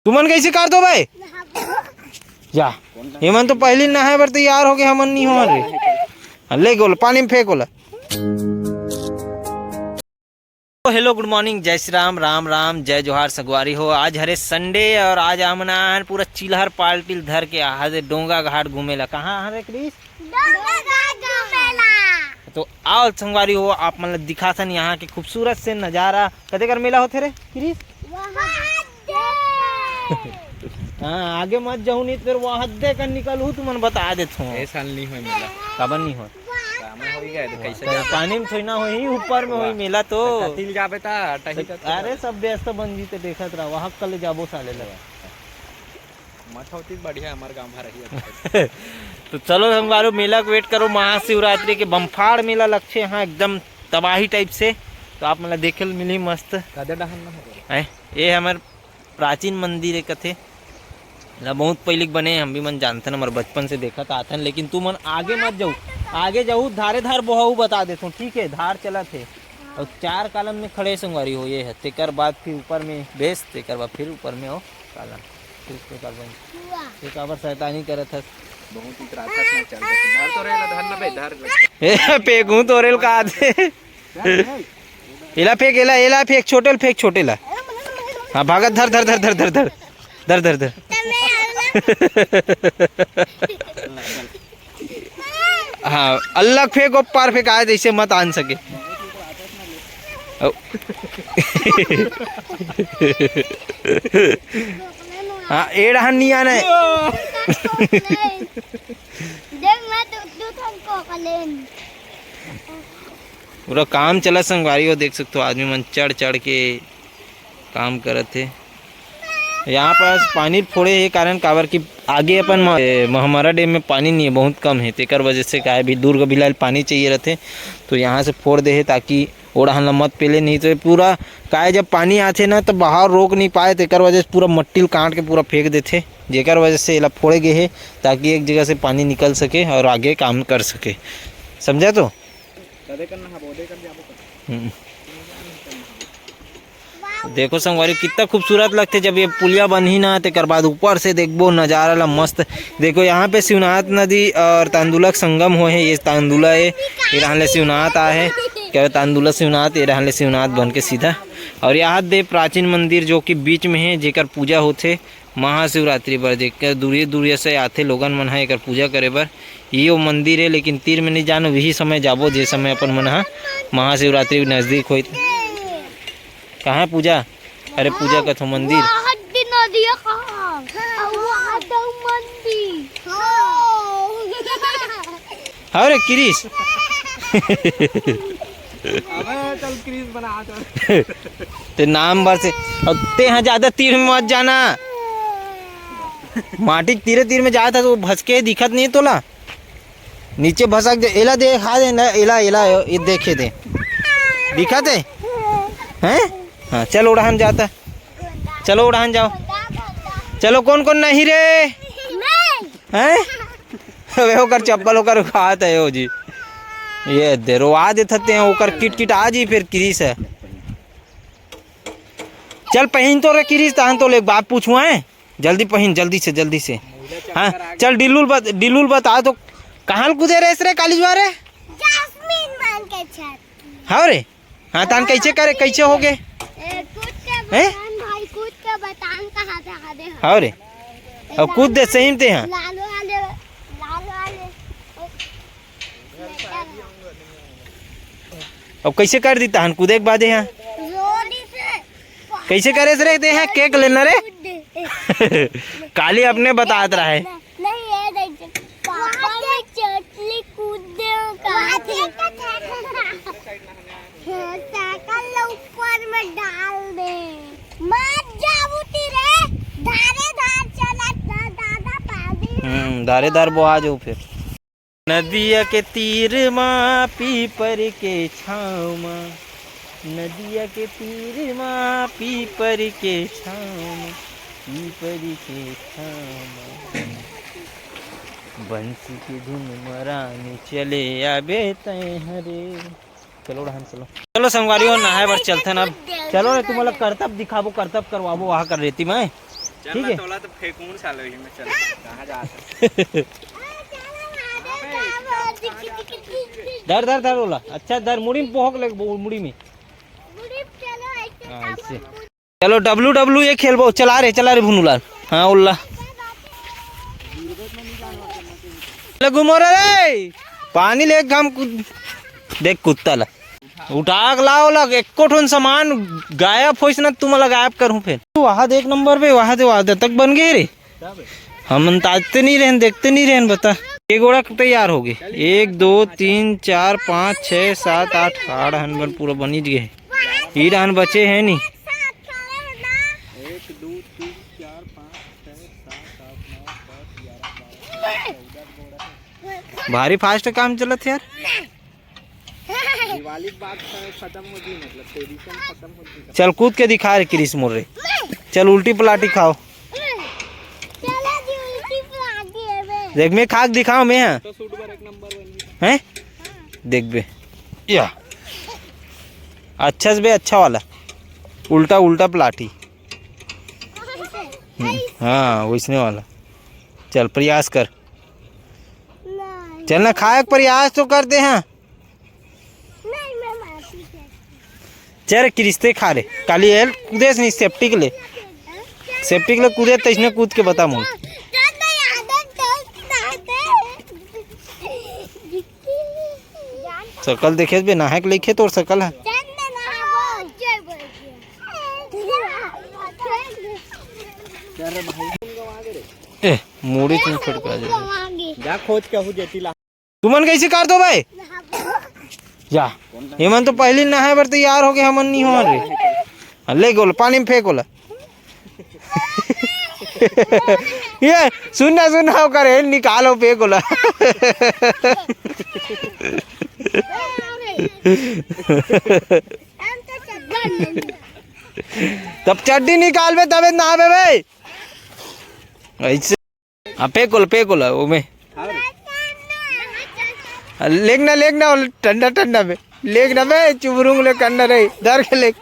तुमन कैसे कर दो भाई जा हेमन तो पहली नहाए बर तैयार हो गए हमन नहीं हो रे ले गोल पानी में फेंक ओला। हेलो गुड मॉर्निंग जय श्री राम राम राम जय जोहार सगवारी हो। आज हरे संडे और आज आमना पूरा चिल्हर पाल्टी धर के आज डोंगा घाट घूमेला। कहाँ हरे क्रिस डोंगा घाट घूमेला। तो आओ संगवारी हो आप मतलब दिखासन यहाँ के खूबसूरत से नजारा। कदे कर मेला होते रे क्रिस हाँ आगे मत जाऊँ नहीं फिर वहाँ हद्दे कर निकलू तुमन बता दे साल नहीं हो मेला कबर नहीं हो कैसे पानी में थोड़ी ना हो ऊपर में हो मेला तो जाबे ता अरे सब व्यस्त बन जीते देखत रहा वहाँ कल जाबो साले लगा मत होती बढ़िया हमारे गांव भर रही तो चलो हम बारो मेला को वेट करो। महाशिवरात्रि के बम्फाड़ मेला लक्ष्य यहाँ एकदम तबाही टाइप से तो आप मतलब देखे मिली मस्त है। ये हमारे प्राचीन मंदिर है कथे बहुत पहले बने हम भी मन जानते हमारे बचपन से देखा था आथन। लेकिन तू मन आगे मत जाऊ आगे जाऊ धारे धार बहाऊ बता देता हूँ ठीक है। धार चला थे और 4 कालम में खड़े संगवारी हो ये है तेकर बाद फिर ऊपर में बेस तेकर बाद फिर ऊपर में हो कालम फिर काबर शैतानी करत हस बहुत ही त्रास में चल धार तो रहेला धार ना बे धार फेंकू तो रेल का आधे एला फेंक एला फेंक छोटे ला हाँ भागत धर धर धर धर धर धर धर धर धर हाँ अलग फेंक पार फेंक आए जैसे मत आन सके हाँ एड़ा नहीं आना है पूरा काम चला संगवारी हो देख सकते हो आदमी मन चढ़ चढ़ के काम करत थे। यहाँ पर पानी फोड़े है कारण काबर की आगे अपन हमारा डैम में पानी नहीं है बहुत कम है तेकर वजह से का भी दूर बिलाल पानी चाहिए रहते तो यहाँ से फोड़ दे है ताकि ओढ़ान मत पेले नहीं तो पूरा का जब पानी आते ना तो बाहर रोक नहीं पाए तेकर वजह से पूरा मट्टी काट के पूरा फेंक देते जेकर वजह से एला फोड़े गए है ताकि एक जगह से पानी निकल सके और आगे काम कर सके समझा। तो देखो संगवारी कितना खूबसूरत लगते जब ये पुलिया बनी ना तेकर बाद ऊपर से देखबो नज़ारा ला मस्त। देखो यहाँ पे शिवनाथ नदी और तांदुलक संगम हो है ये तांदुला है ये रहने शिवनाथ आए है क्या तांदुला शिवनाथ ये रहने शिवनाथ बन के सीधा। और यहाँ दे प्राचीन मंदिर जो कि बीच में है जेकर पूजा होते महाशिवरात्रि पर जेकर दूरिया दूरिया से आते लोगन मन है एकर पूजा करे बर ये वो मंदिर है। लेकिन तीर में नहीं जानो वही समय जाबो जे समय अपन मन महाशिवरात्रि नज़दीक हो। कहाँ है पूजा अरे पूजा का तो मंदिर अरे क्रिस चल क्रीज बना ते नाम भर से और ते यहाँ ज्यादा तीर में मत जाना माटी तीर में जाता तो भसके दिखत नहीं तोला नीचे भसक एला देखा दे ना एला ये देखे दे दिखत है हैं हाँ चलो उड़ान जाता चलो उड़ान जाओ चलो कौन कौन नहीं रे हैं वे होकर चप्पल होकर खात है हो जी ये देरवा देते हैं होकर किट किट आ जी फिर क्रिस है चल पहन तो रे क्रिस तहन तो ले बात पूछू है जल्दी पहन जल्दी से हाँ चल डिलुल बता तो कहाँ कूदे रे रे कालीजवा रे हाँ रे हाँ तान कैसे हो गए हाँ रे अब कूद दे सही ते हैं अब कैसे कर दी तहन कूदे के बाद यहाँ कैसे करे रे दे हैं केक लेना रे काली अपने बतात रहा है ऊपर में डाल दे मत जाबूती रे धारे धार चला दादा पादी धारे धार बोहा जाओ फिर नदिया के तीर माँ पीपर के छाँव माँ नदिया के तीर माँ पीपर के छाँव पीपर के छाँव बंसी की धुन मरानी चले आबे तय हरे चलो चलो संगवारी हो नहाए बार चलते ना अब चलो रे तुम्हारा करतब दिखाबो करतब करवाबो वहाँ कर रेती में ठीक है तोला तो फेंकूं साले में चल कहां जा धर धर धर बोला अच्छा धर मुड़ी में पोहक लग मुड़ी में ऐसे चलो WWE खेलबो चला रे भुनुलाल हाँ उल्ला घुमो रे पानी ले हम देख कुत्ता ला उठा के लाओ लग एको ठोन सामान गायब होइस ना तुम्हारा गायब करूं फिर वहाँ देख नंबर पे वहाँ से वहाँ तक बन गए रे हम ताजते नहीं रहन देखते नहीं रहन बता एक गोड़ा तैयार हो गए 1 2 3 4 5 6 7 8 8 हन पूरा बनी गए ही रहन बचे हैं नहीं 1 2 3 4 5 6 7 8 9 10 11 भारी फास्ट काम चलत यार दिवाली के बाद खत्म हो गई मतलब ट्रेडिशन खत्म हो गई चल कूद के दिखा रे क्रिस मोर रे चल उल्टी पलाटी खाओ देख मैं खाक दिखाओ मैं हाँ तो सूट पर एक नंबर बन गई हैं देख बे या अच्छा से बे अच्छा वाला उल्टा उल्टा पलाटी हाँ वैसने वाला चल प्रयास कर चल ना खाए प्रयास तो करते हैं चल किरिश्ते खा रे काली एल कूदे नहीं सेफ्टी के ले कूदे तैसने कूद के बता मुझे सकल देखे बे नहा के लिखे तो सकल है ए मुड़ी तुम फटका जा खोज के हो जेती ला तुमन कैसे कर दो भाई जा हेमन तो पहले नहाए बर तैयार हो गए हमन नहीं हो रे ले गोल पानी में फेंकोला ये सुनना करे निकालो फेंकोला तब चड्डी निकाल बे तबे नहाबे भाई ऐसे फेंकोला वो में लेगना ठंडा में लेगना में चुबरूंग ले कंडा रही डर के लेग